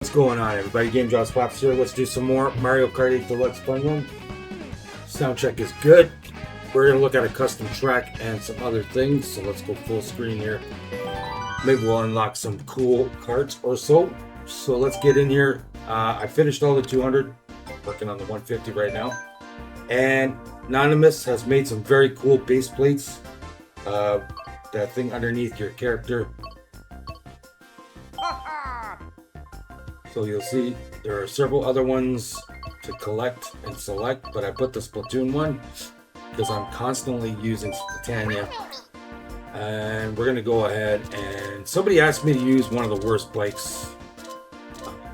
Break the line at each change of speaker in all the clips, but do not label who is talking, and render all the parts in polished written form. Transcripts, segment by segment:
What's going on, everybody? gamedropspops here. Let's do some more Mario Kart 8 Deluxe fun run. Sound check is good. We're going to look at a custom track and some other things. So let's go full screen here. Maybe we'll unlock some cool carts or so. So let's get in here. I finished all the 200. Working on the 150 right now. And Noniimus has made some very cool base plates. That thing underneath your character. So you'll see there are several other ones to collect and select, but I put the Splatoon one because I'm constantly using Splatoon. And we're gonna go ahead and somebody asked me to use one of the worst plates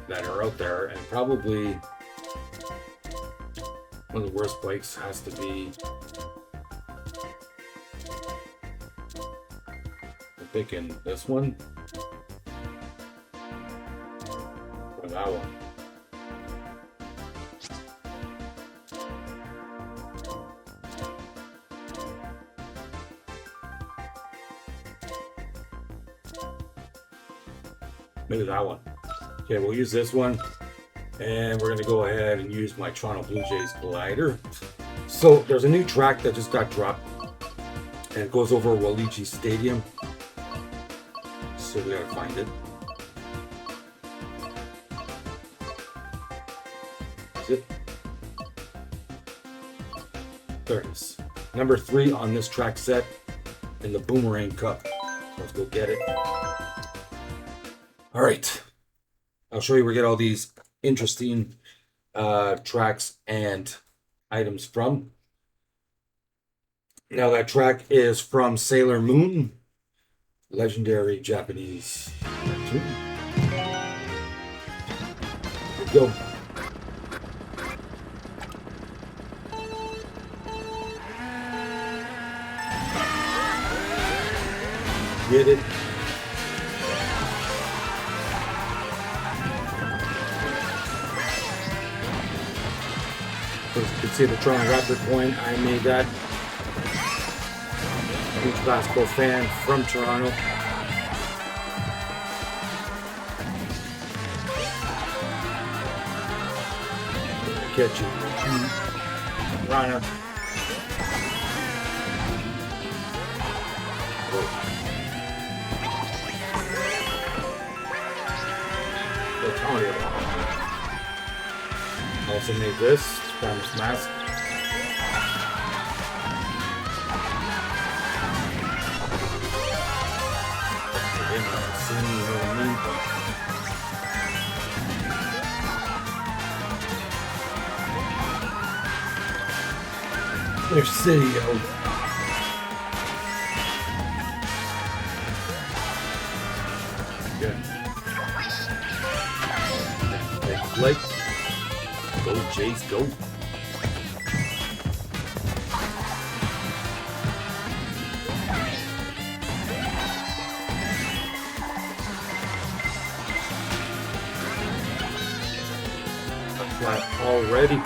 that are out there, and probably one of the worst plates has to be, I'm picking this one. Or that one. Maybe that one. Okay, we'll use this one. And we're going to go ahead and use my Toronto Blue Jays glider. So there's a new track that just got dropped. And it goes over Waluigi Stadium. So we got to find it. Is it? There it is. Number 3 on this track set in the Boomerang Cup. Let's go get it. All right. I'll show you where we get all these interesting tracks and items from. Now that track is from Sailor Moon, legendary Japanese cartoon. Here we go. Get it? As you can see, the Toronto Raptor coin, I made that. Huge basketball fan from Toronto. Catch you. Toronto. Also made this Spanish mask. You know what I mean? There's City. Good. Like. Go, Jays, go. Flat already.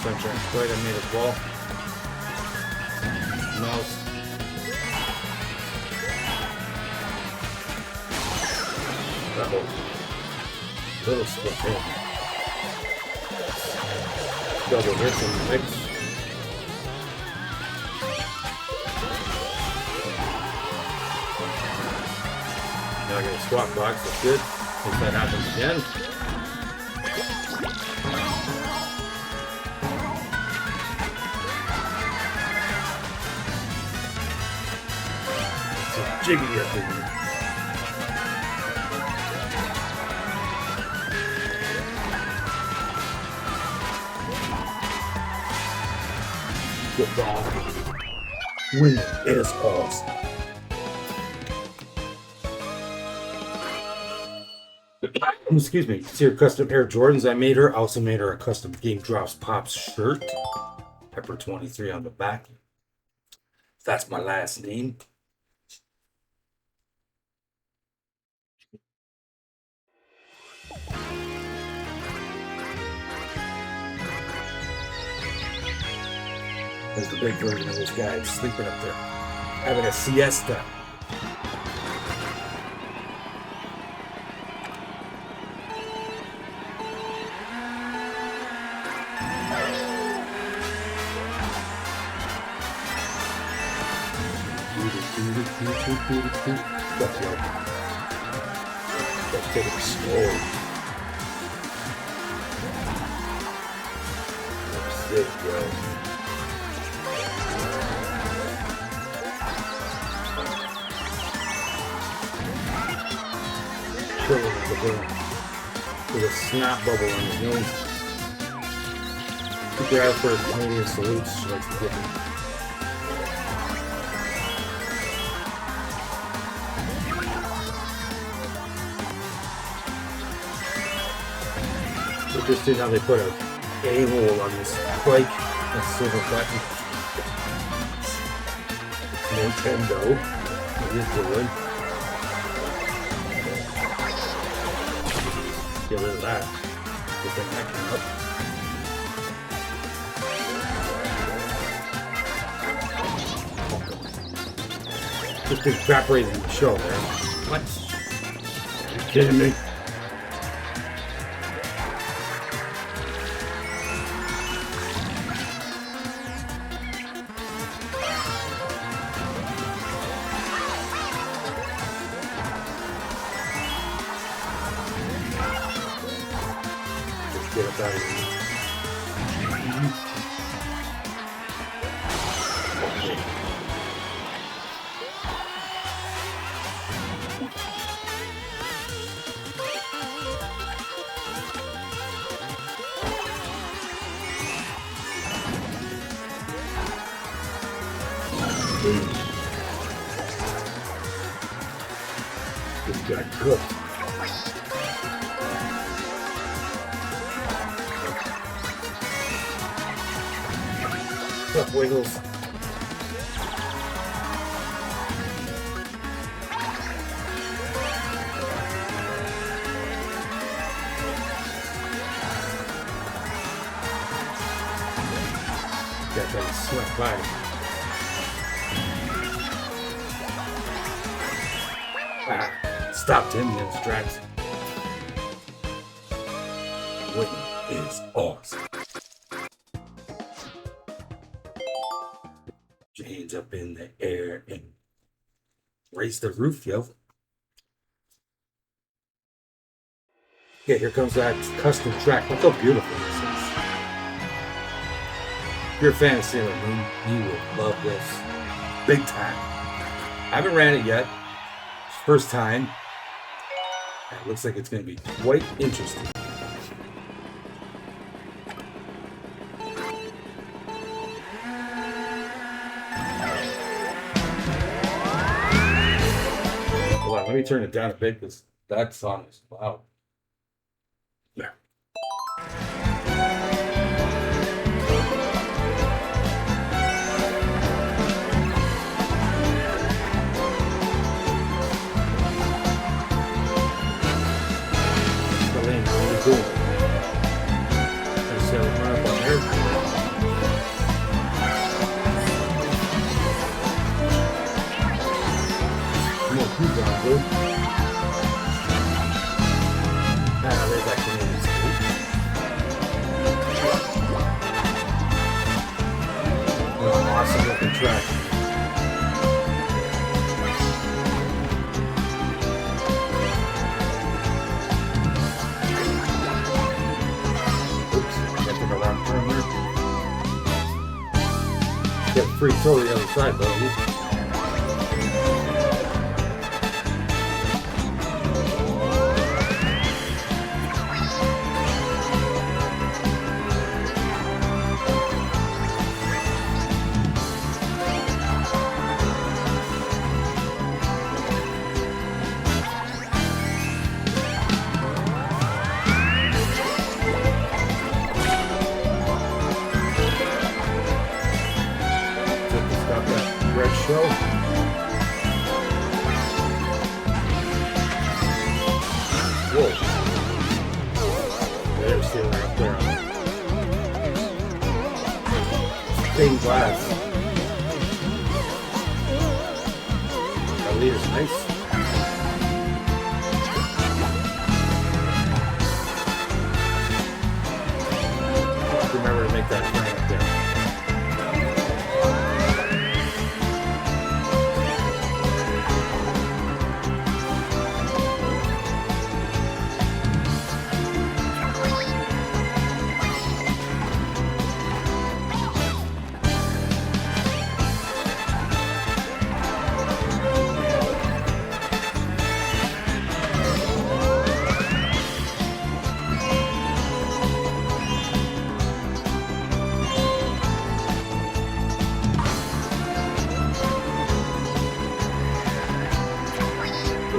Sunshine Sprite, I made a ball. Mouse. Little split in. Double hits in the mix. Now I got a squat box, that's good. Hope that happens again. It's a jiggy up in here. When it is paused. Excuse me. See her custom Air Jordans I made her. I also made her a custom gamedropspops shirt. Pepper 23 on the back. That's my last name. There's the big version of this guy sleeping up there, having a siesta. Let's go. Let's take it slow. That's it, yo. With a snot bubble on his nose. Keep your eye for Canadian salutes. She likes to get them. Interesting how they put a A-hole on this bike. A silver button. Nintendo. What is doing? Get rid of that. Get that acting up. Just evaporated in the show, man. What? Are you kidding me? Get up out of here. This guy cooked. What's up, Wiggles? That guy swept by. Ah, stopped him in his tracks. Winning is awesome. Put your hands up in the air and raise the roof, yo. Yeah, here comes that custom track. Look how beautiful this is. If you're a fan of Sailor Moon, you will love this. Big time. I haven't ran it yet. First time. It looks like it's going to be quite interesting. Hold on, let me turn it down a bit because that song is loud. There. Cool. Let's run up on here. Come on, who's on, dude? Ah, there's that Canadian salute. What an awesome looking track. Get free throw to the other side, buddy. Show. Whoa. There's still right there. Stained glass. That lead is nice. Remember to make that turn up there.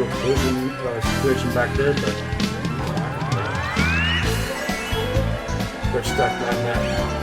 little collision situation back there, but we're stuck on that.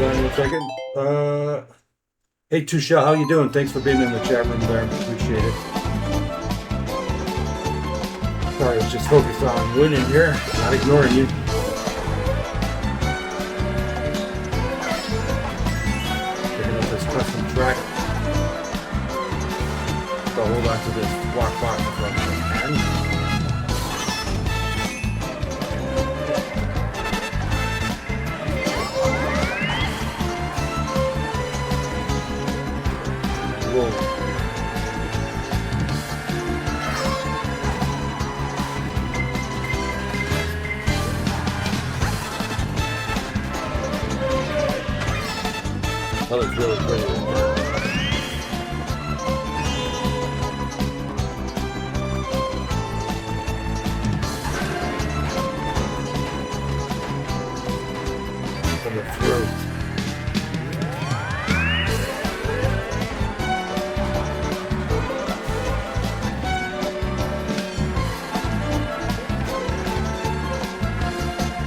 Hold on a second. Hey Tushel, how you doing? Thanks for being in the chat room there. Appreciate it. Sorry, I was just focused on winning here, not ignoring you. Picking up this custom track. So hold on to this block box from the hand. That looks really pretty right there. Coming through.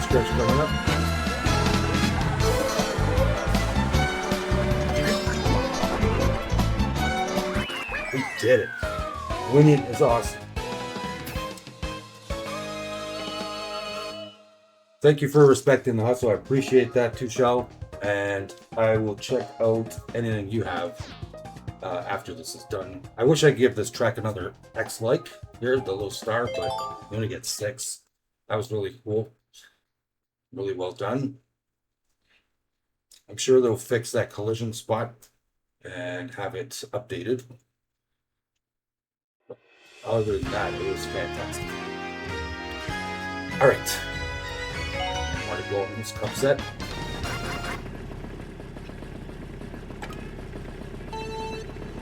Stretch coming up. Did it. Winning is awesome. Thank you for respecting the hustle. I appreciate that, Tushel. And I will check out anything you have after this is done. I wish I could give this track another X like here, the little star, but you only get 6. That was really cool. Really well done. I'm sure they'll fix that collision spot and have it updated. Other than that, it was fantastic. All right. I want to go on this cup set.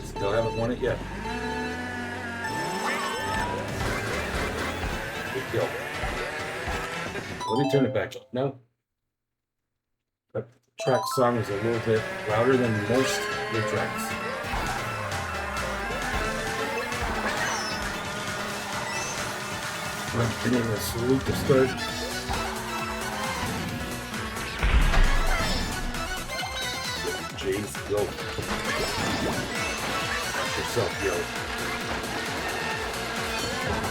Still haven't won it yet. Good deal. Let me turn it back up. No. That track song is a little bit louder than most of the tracks. I'm getting a salute to start. James, go. Watch yourself, yo.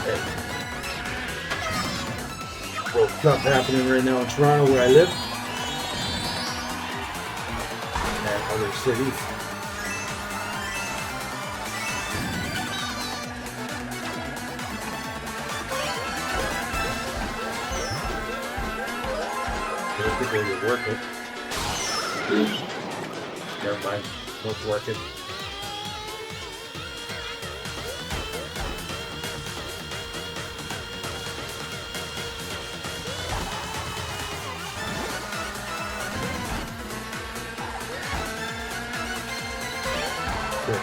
Hey. World Cup happening right now in Toronto, where I live. And other cities. Where you're working. Never mind, not working. Good.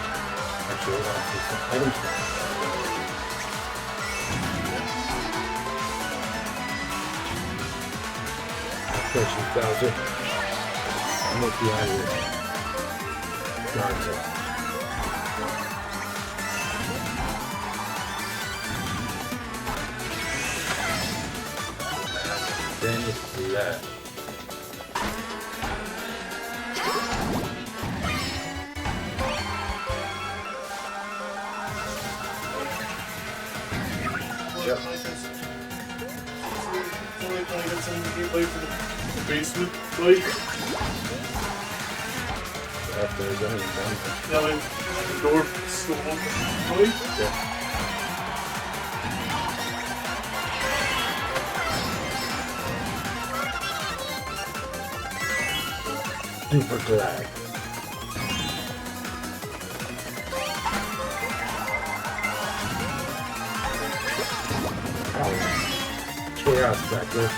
Actually, I want to see some items. Precious Bowser. I'm with you out of here. Nonsense. Then it's left. Yep.
Basement, like.
After there's only one.
Yeah, like the door still open. Like.
Yeah. Super glad. Chaos back there.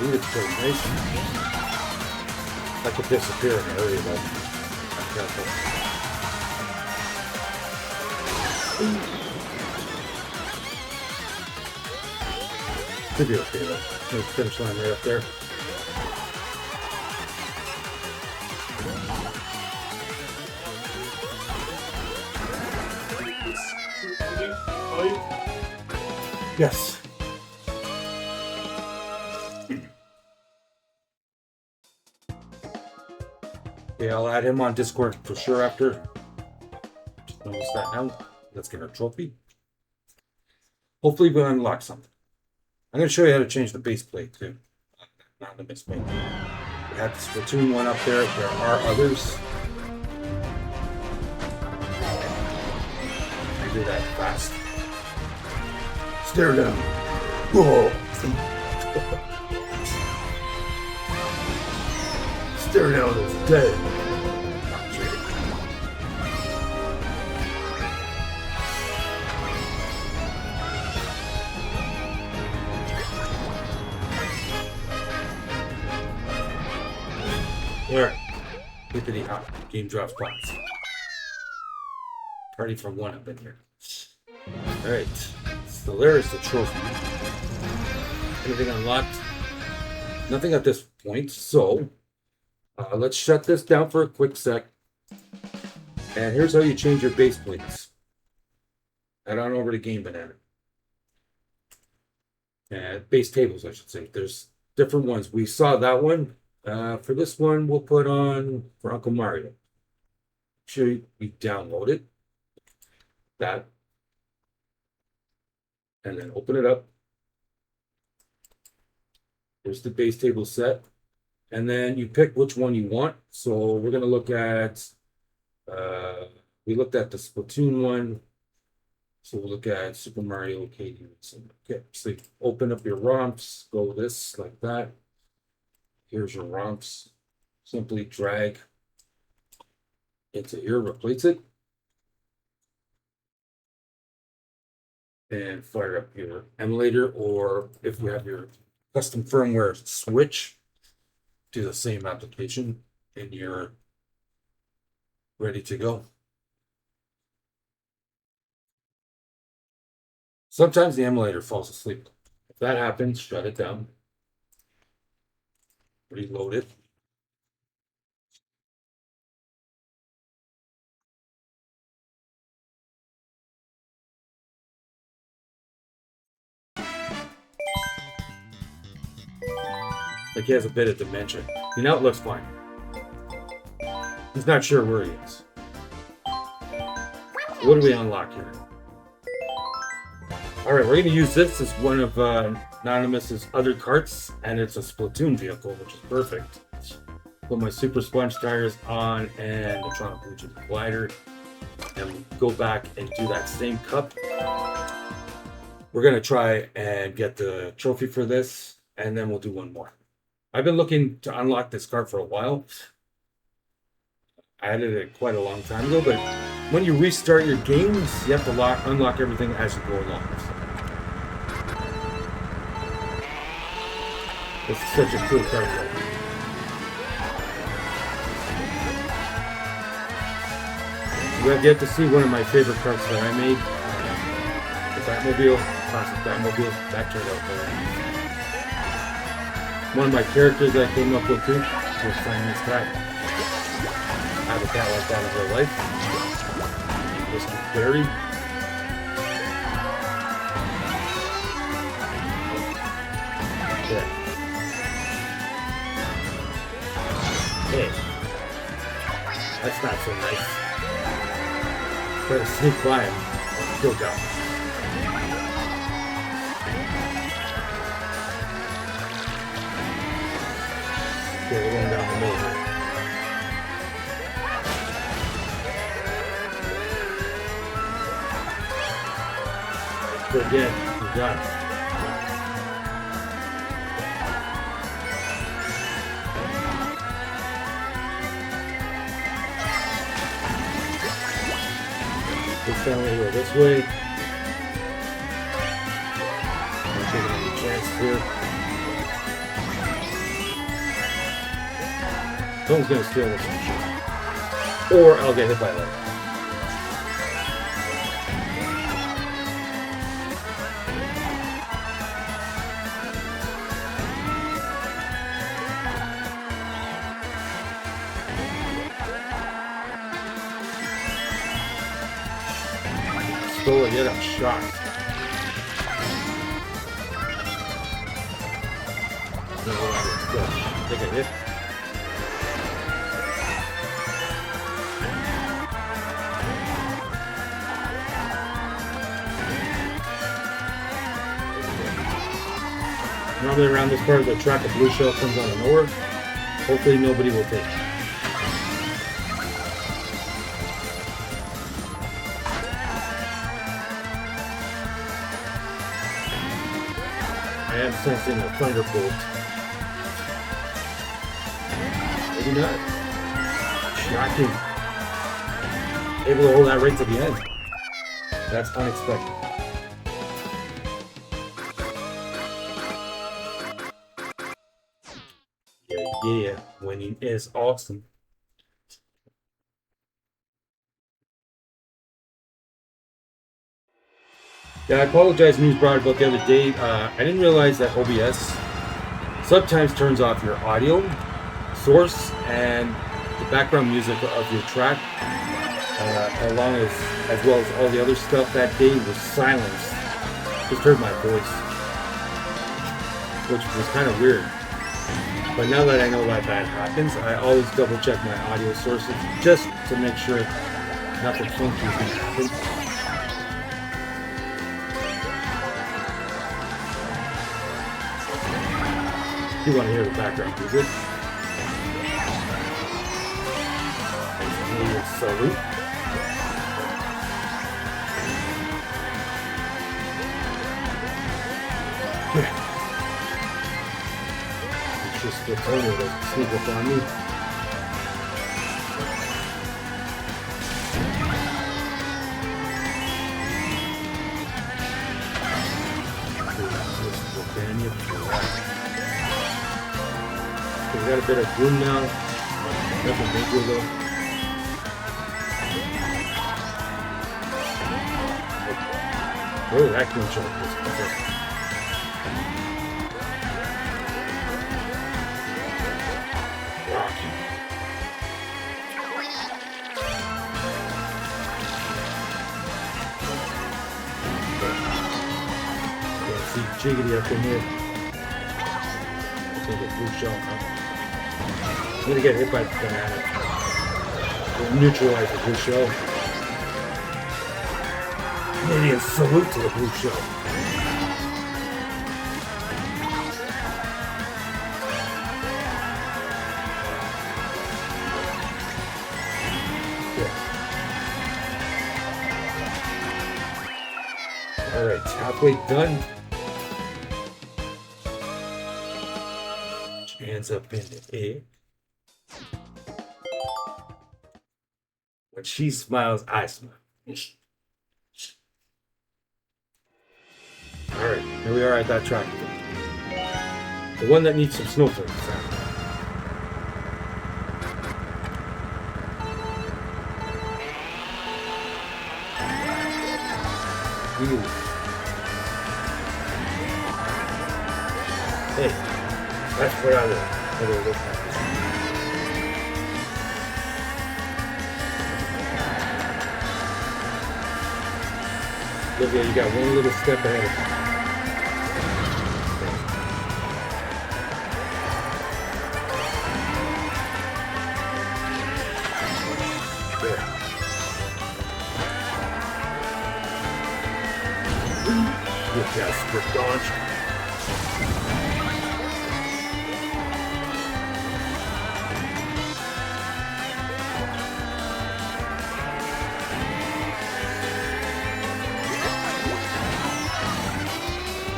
Ooh, it's pretty nice. That could disappear in a hurry, though. Be careful. Could be okay, though. There's the finish line right up there. Yes. Okay, I'll add him on Discord for sure after. Just notice that now. Let's get our trophy. Hopefully we unlock something. I'm going to show you how to change the base plate too. Not the base plate. We have the Splatoon one up there. There are others. I do that fast. Stare down. Whoa. Stare down is dead. Alright. Hippity hop. Game drops pops. Party for one up in here. Alright. So there's the trophy. Anything unlocked? Nothing at this point, so let's shut this down for a quick sec. And here's how you change your base plates. Head on over to Game Banana. And base tables, I should say. There's different ones. We saw that one. For this one, we'll put on for Uncle Mario. Make sure we download it. That. And then open it up. There's the base table set. And then you pick which one you want. So we're going to look at, we looked at the Splatoon one. So we'll look at Super Mario Kart. Okay, so you open up your ROMs, go this, like that. Here's your ROMs. Simply drag into here, replace it. And fire up your emulator, or if you have your custom firmware switch, do the same application and you're ready to go. Sometimes the emulator falls asleep. If that happens, shut it down. Reload it. Like he has a bit of dementia. You know, it looks fine. He's not sure where he is. What do we unlock here? Alright, we're going to use this as one of Noniimus's other carts, and it's a Splatoon vehicle, which is perfect. Put my Super Sponge tires on and the Toronto Blue Jays glider, and go back and do that same cup. We're going to try and get the trophy for this, and then we'll do one more. I've been looking to unlock this cart for a while. I added it quite a long time ago, but when you restart your games, you have to unlock everything as you go along. This is such a cool card. You have yet to see one of my favorite cards that I made. The Batmobile, classic Batmobile. That turned out better. One of my characters that I came up with too was Simon's cat. I have a cat like that in real life. This is Barry. Yeah. Hey. That's not so nice. Try to sneak by him. Still go. Okay, we're going down the middle here. So again, we got it. This family go this way. I'm taking any chance here. Someone's gonna steal this shit. Or I'll get hit by that. Stole it yet, I'm shocked. No, let's go. Take a hit. Normally around this part of the track, a blue shell comes out of nowhere. Hopefully nobody will take it. I am sensing a thunderbolt. Maybe not. Shocking. Able to hold that right to the end. That's unexpected. Yeah, winning is awesome. Yeah, I apologize, news brought about the other day. I didn't realize that OBS sometimes turns off your audio source and the background music of your track, as well as all the other stuff. That day was silenced. Just heard my voice, which was kind of weird. But now that I know that happens, I always double check my audio sources just to make sure nothing funky is going to happen. You want to hear the background music. Salute. Yeah. It's just the toner that sneak up on me. We got a bit of room now. Nothing major though. Oh, that can jump was perfect. Rocky. Can't see Jiggity up in here. I think it's blue shell, huh? I'm gonna get hit by the banana. We'll neutralize the blue shell. Maybe a salute to the blue shell. Yeah. Alright, halfway done. Hands up in the air. When she smiles, I smile. Alright, here we are at that track again. The one that needs some snowflakes. Ooh. Hey, that's where I live. Olivia, you got one little step ahead of you. Desperate dodge.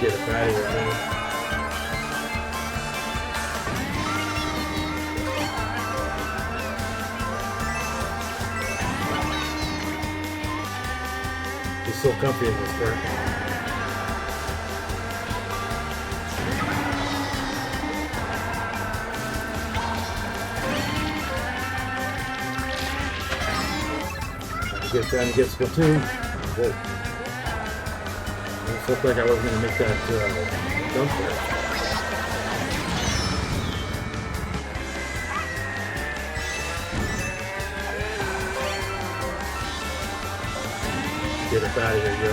Get up out of here, man. You're so comfy in this car. get time to get Splatoon. Whoa. It looked like I wasn't going to make that jump there. Get up out of here, yo.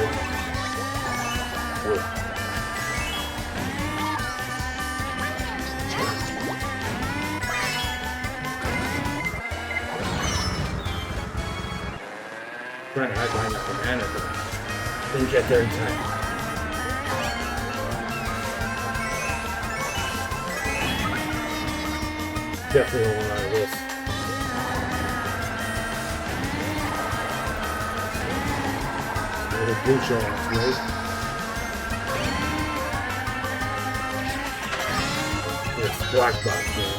Whoa. Trying to hide behind that banana, but didn't get there in time. Definitely don't want out of this. Another blue shell on its nose. It's black box, man.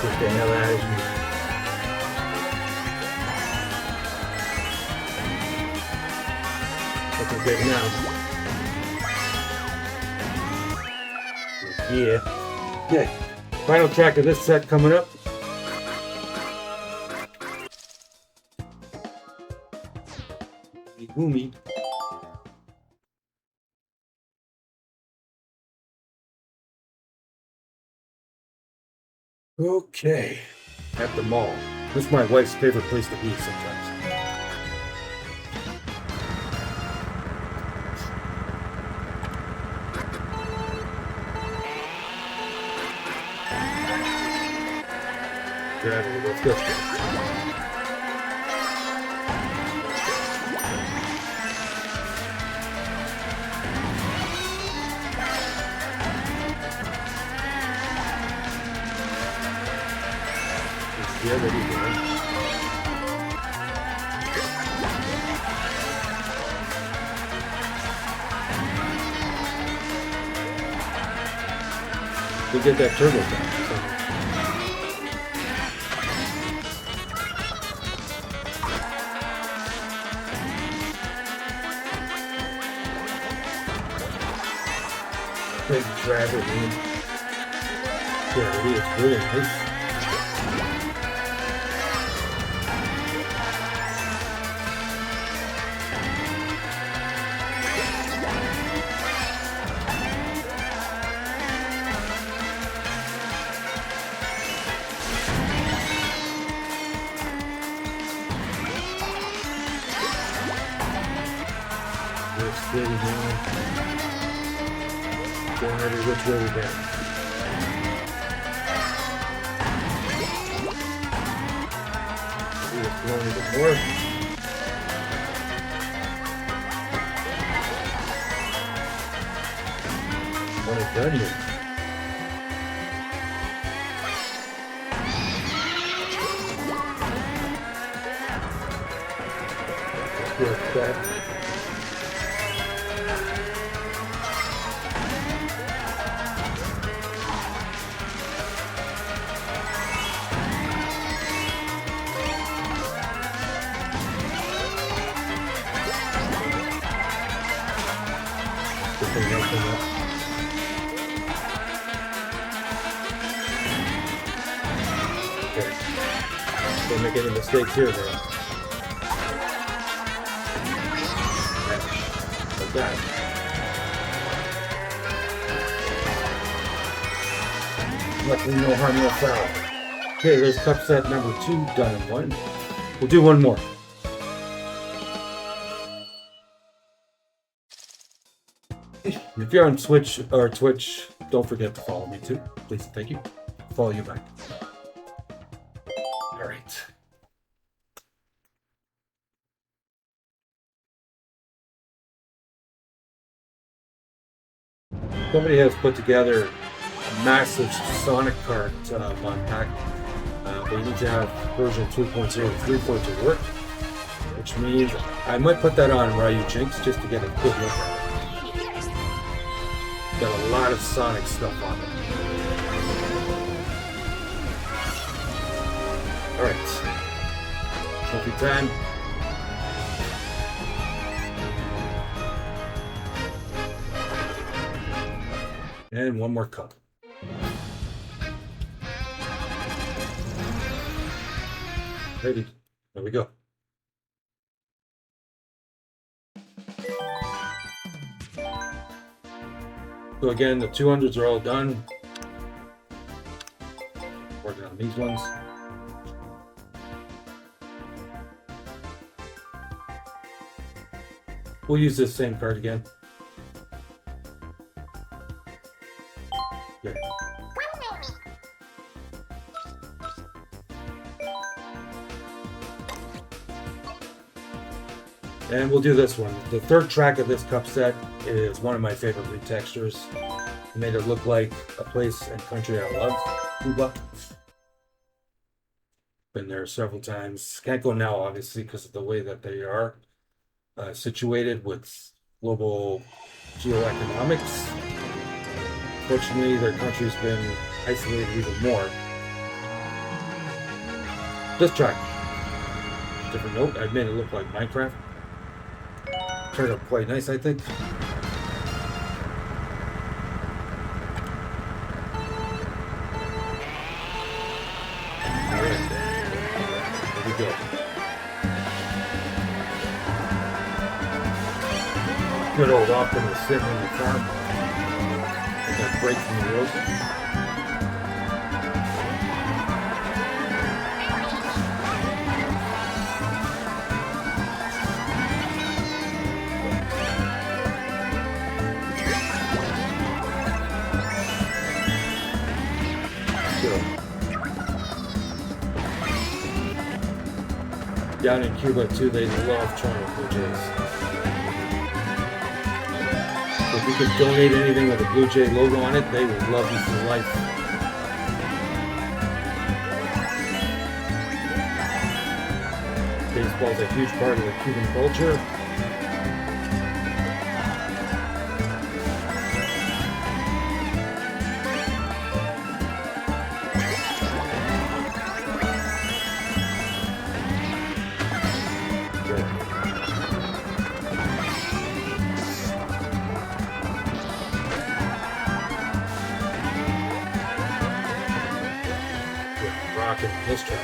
Get the hell out of here. Looking good now. Yeah. Okay. Final track of this set coming up. Boomy. Okay, at the mall. This is my wife's favorite place to be sometimes. Let's go. Yeah, there you go. We get that turbo back. Big driver, man. Yeah, it is really nice. Steady down. Going every which way we can. We just going even more. Only done here. Let's go back. Okay. Don't make any mistakes here, man. Like that. Luckily, no harm, no foul. Okay, there's cup set number 2 done in one. We'll do one more. If you're on Switch or Twitch, don't forget to follow me too. Please, thank you. Follow you back. All right. Somebody has put together a massive Sonic Kart mod pack. But you need to have version 3.03 for it to work, which means I might put that on Ryu Jinx just to get a good look at it. Got a lot of Sonic stuff on it. Alright. Trophy time. And one more cup. Ready. There we go. So again, the 200s are all done. Working on these ones. We'll use this same card again. Yeah. And we'll do this one. The third track of this cup set is one of my favorite retextures. It made it look like a place and country I love, Cuba. Been there several times. Can't go now, obviously, because of the way that they are situated with global geoeconomics. Fortunately, their country's been isolated even more. This track, different note. I made it look like Minecraft. Turned out quite nice, I think. Alright, there we go. Good old Optimus sitting in the farm. With that break from the road. Down in Cuba too, they love Toronto Blue Jays. If you could donate anything with a Blue Jay logo on it, they would love you for life. Baseball's a huge part of the Cuban culture. This track.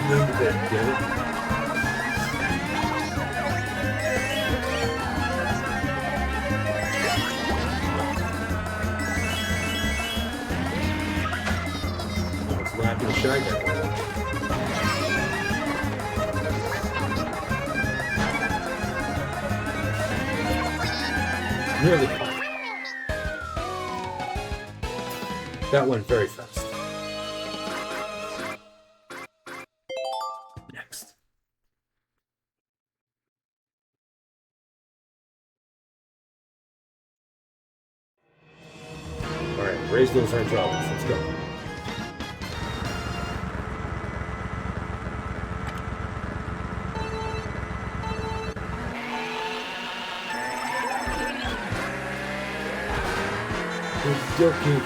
Move it, get it? Oh, it's laughing shy guy. Nearly caught. That went very fast. Next. Alright, raise those hydraulics. Let's go. Joking.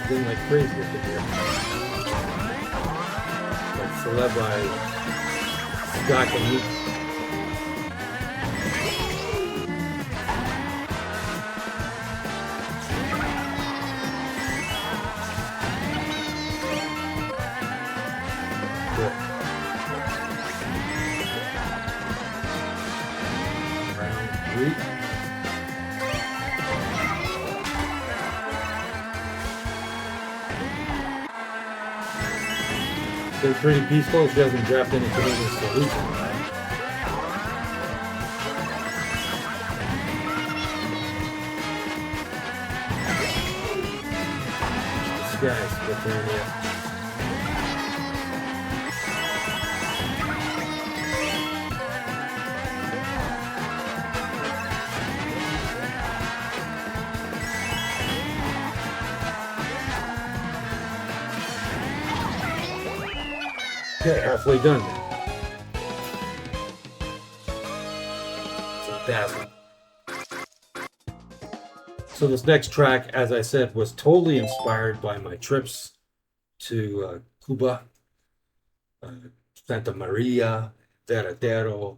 Doing like crazy with it here. Like celeb by Scott and me. Round 3. They're pretty peaceful. She doesn't draft any Canadian solution. guys with their idea. Okay, halfway done. So dazzling. So this next track, as I said, was totally inspired by my trips to Cuba, Santa Maria, Veradero.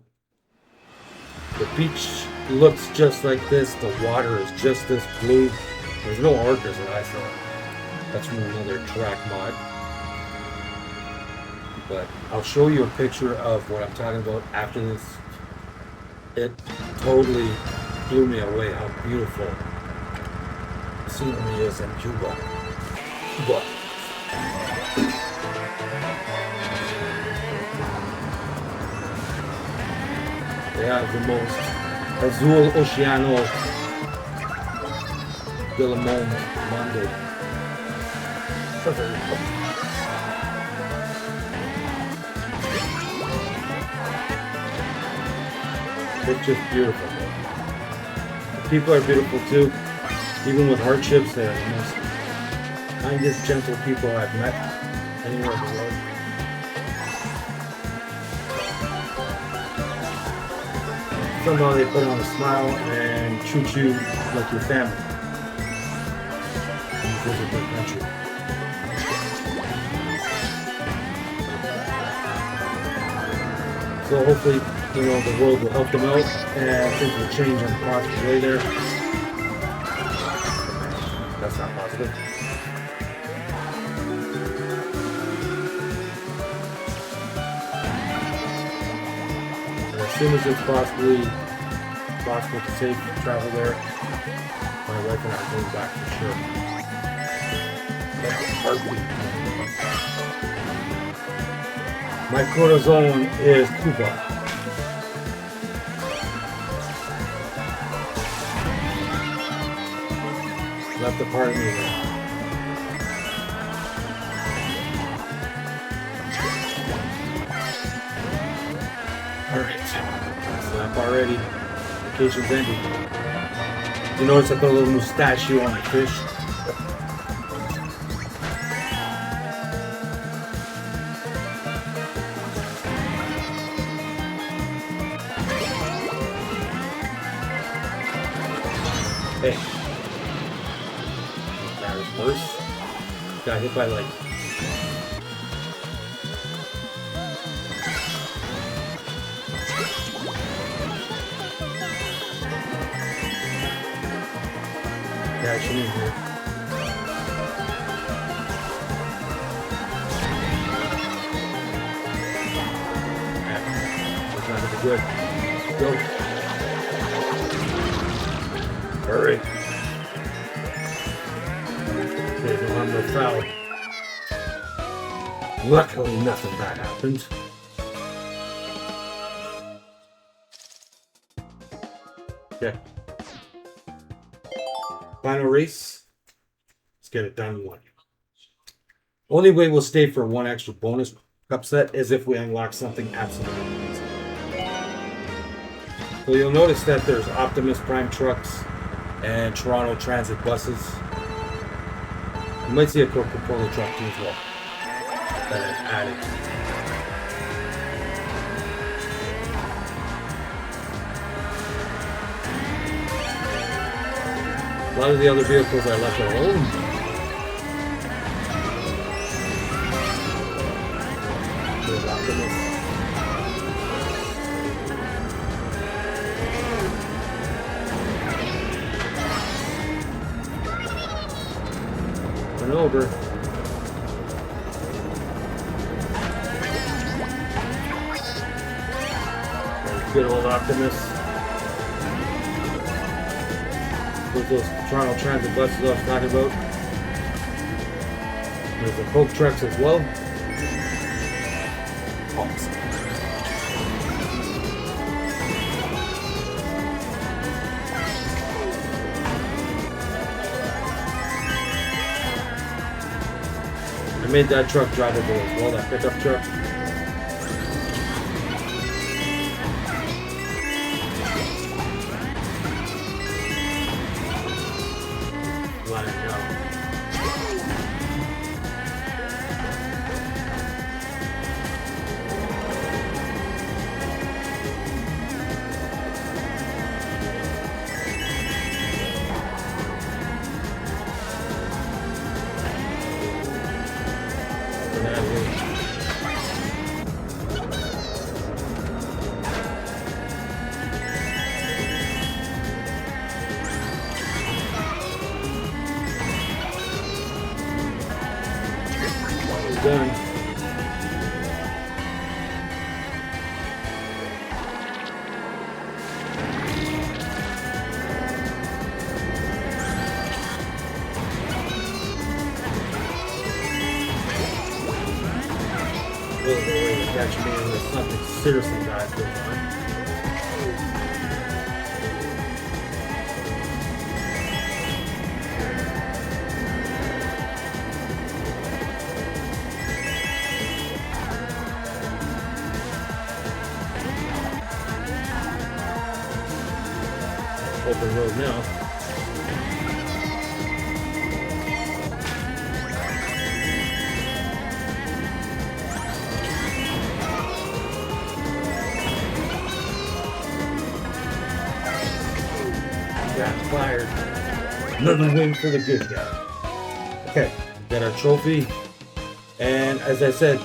The beach looks just like this. The water is just this blue. There's no orcas that I saw. That's from another track mod. But I'll show you a picture of what I'm talking about after this. It totally blew me away how beautiful the scenery is in Cuba. They have the most azul oceano del mundo. It's just beautiful. The people are beautiful too. Even with hardships, they're the most kindest, gentle people I've met anywhere in the world. Somehow they put on a smile and treat you like your family. And you visit their country. So hopefully, the world will help them out and things will change in a positive way there. That's not positive. And as soon as it's possible to safe travel there, my wife and I are going back for sure. That's a heartbeat. My corazon is Cuba. Left a part of me there. Alright, slap already. Vacation's ending. You notice I put a little mustachio on the fish? Hey. First, got hit by like action in here. That's not gonna be good. Go. Hurry. No foul. Luckily, nothing bad happened. Okay. Final race. Let's get it done in one. Only way we'll stay for one extra bonus cup set is if we unlock something absolutely amazing. So you'll notice that there's Optimus Prime trucks and Toronto Transit buses. You might see a Coca-Cola truck too as well that I've added. A lot of the other vehicles I left at home. There's Optimus. Over. Good old Optimus. With those Toronto Transit buses I was talking about. There's the Coke trucks as well. Awesome. I made that truck drivable as well, that pickup truck. Let it go. Done. Really no way to catch me unless something seriously bad goes on. Open road now. Got fired. Another win for the good guy. Okay, got our trophy. And as I said,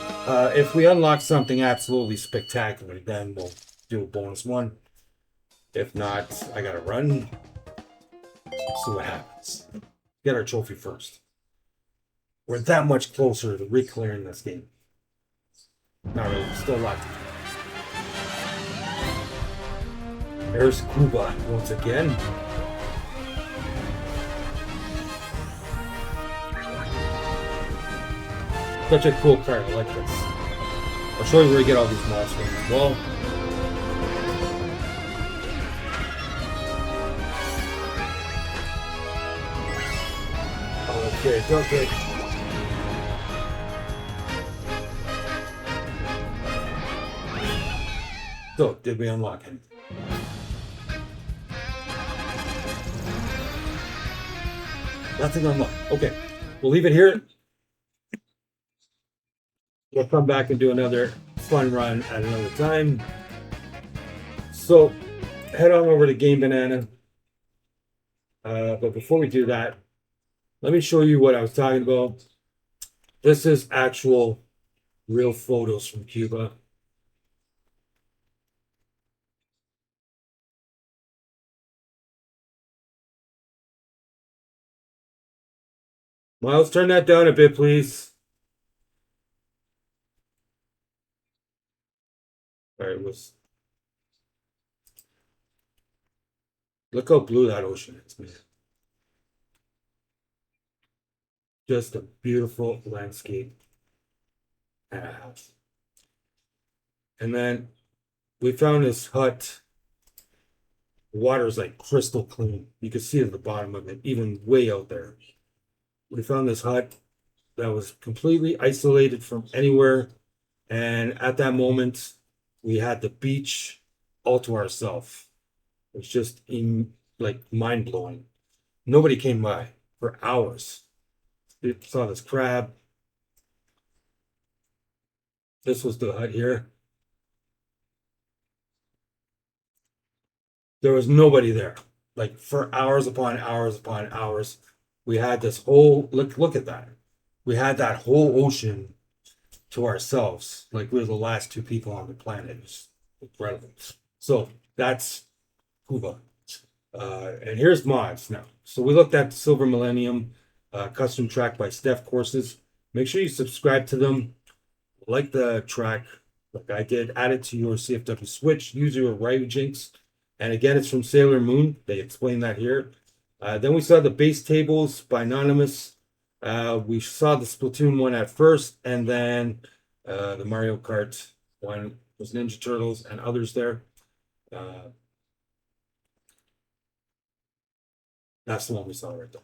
if we unlock something absolutely spectacular, then we'll do a bonus one. If not, I gotta run. See what happens. Get our trophy first. We're that much closer to re-clearing this game. Not really, still a lot to do. There's Cuba once again. Such a cool card, I like this. I'll show you where you get all these mods from as well. Okay, okay. So, did we unlock him? Nothing unlocked. Okay, we'll leave it here. We'll come back and do another fun run at another time. So, head on over to Game Banana. But before we do that, let me show you what I was talking about. This is actual real photos from Cuba. Miles, turn that down a bit, please. All right, look how blue that ocean is, man. Just a beautiful landscape. And then we found this hut. The water is like crystal clean. You can see at the bottom of it, even way out there. We found this hut that was completely isolated from anywhere. And at that moment, we had the beach all to ourselves. It was just like mind-blowing. Nobody came by for hours. We saw this crab. This was the hut here. There was nobody there. Like for hours upon hours upon hours. We had this whole look at that. We had that whole ocean to ourselves. Like we were the last two people on the planet. It was incredible. So that's Cuba. And here's mods now. So we looked at the Silver Millennium custom track by Steff courses. Make sure you subscribe to them. Like the track, like I did. Add it to your CFW Switch. Use your Ryu Jinx. And again, it's from Sailor Moon. They explain that here. Then we saw the base tables by Noniimus. We saw the Splatoon one at first, and then the Mario Kart one was Ninja Turtles and others there. That's the one we saw right there.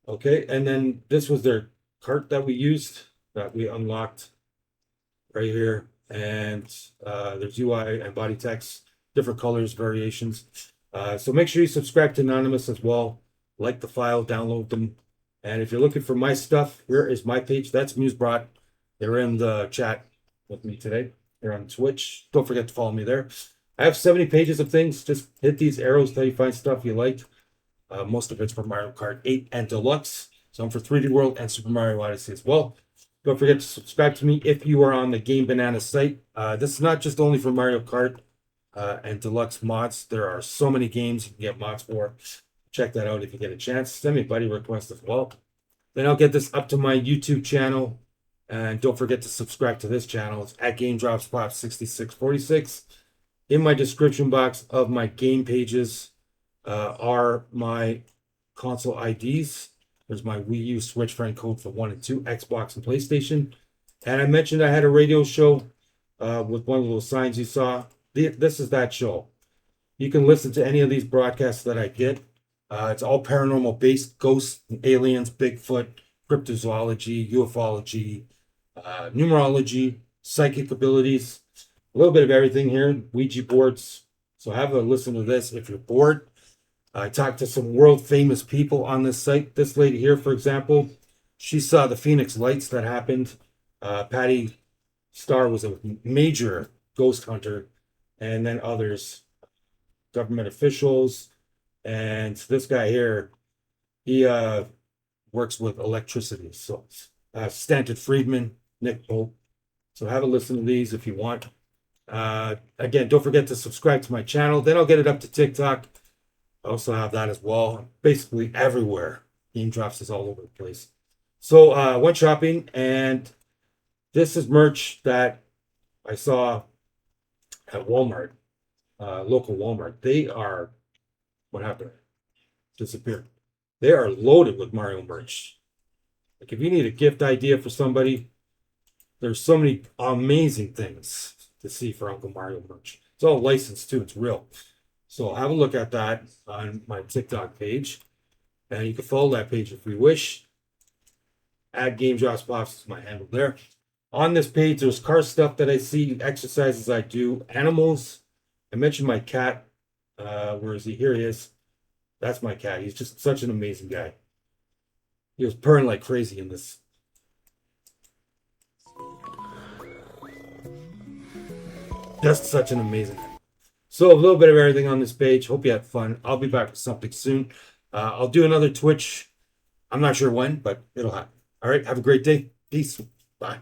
Okay, and then this was their cart that we used. that we unlocked right here. And there's UI and body text, different colors, variations. So make sure you subscribe to Noniimus as well. Like the file, download them. And if you're looking for my stuff, here is my page. That's MuseBrot. They're in the chat with me today. They're on Twitch. Don't forget to follow me there. I have 70 pages of things. Just hit these arrows till you find stuff you like. Most of it's for Mario Kart 8 and Deluxe. Some for 3D World and Super Mario Odyssey as well. Don't forget to subscribe to me if you are on the Game Banana site. This is not just only for Mario Kart and Deluxe mods. There are so many games you can get mods for. Check that out if you get a chance. Send me a buddy request as well. Then I'll get this up to my YouTube channel. And don't forget to subscribe to this channel. It's at gamedropspop 6646. In my description box of my game pages are my console IDs. There's my Wii U Switch friend code for 1 and 2, Xbox and PlayStation. And I mentioned I had a radio show with one of those signs you saw. This is that show. You can listen to any of these broadcasts that I get. It's all paranormal based, ghosts, aliens, Bigfoot, cryptozoology, ufology, numerology, psychic abilities, a little bit of everything here, Ouija boards. So have a listen to this if you're bored. I talked to some world famous people on this site. This lady here, for example, she saw the Phoenix lights that happened. Patty Starr was a major ghost hunter, and then others, government officials. And this guy here, he works with electricity. So Stanton Friedman, Nick Pope. So have a listen to these if you want. Again, don't forget to subscribe to my channel. Then I'll get it up to TikTok. I also have that as well. Basically everywhere. Game Drops is all over the place. So I went shopping, and this is merch that I saw at Walmart, local Walmart. They are, what happened? Disappeared. They are loaded with Mario merch. Like if you need a gift idea for somebody, there's so many amazing things to see for Uncle Mario merch. It's all licensed too. It's real. So have a look at that on my TikTok page. And you can follow that page if you wish. At gamedropspops is my handle there. On this page, there's car stuff that I see, exercises I do, animals. I mentioned my cat. Where is he? Here he is. That's my cat. He's just such an amazing guy. He was purring like crazy in this. Just such an amazing guy. So a little bit of everything on this page. Hope you had fun. I'll be back with something soon. I'll do another Twitch. I'm not sure when, but it'll happen. All right. Have a great day. Peace. Bye.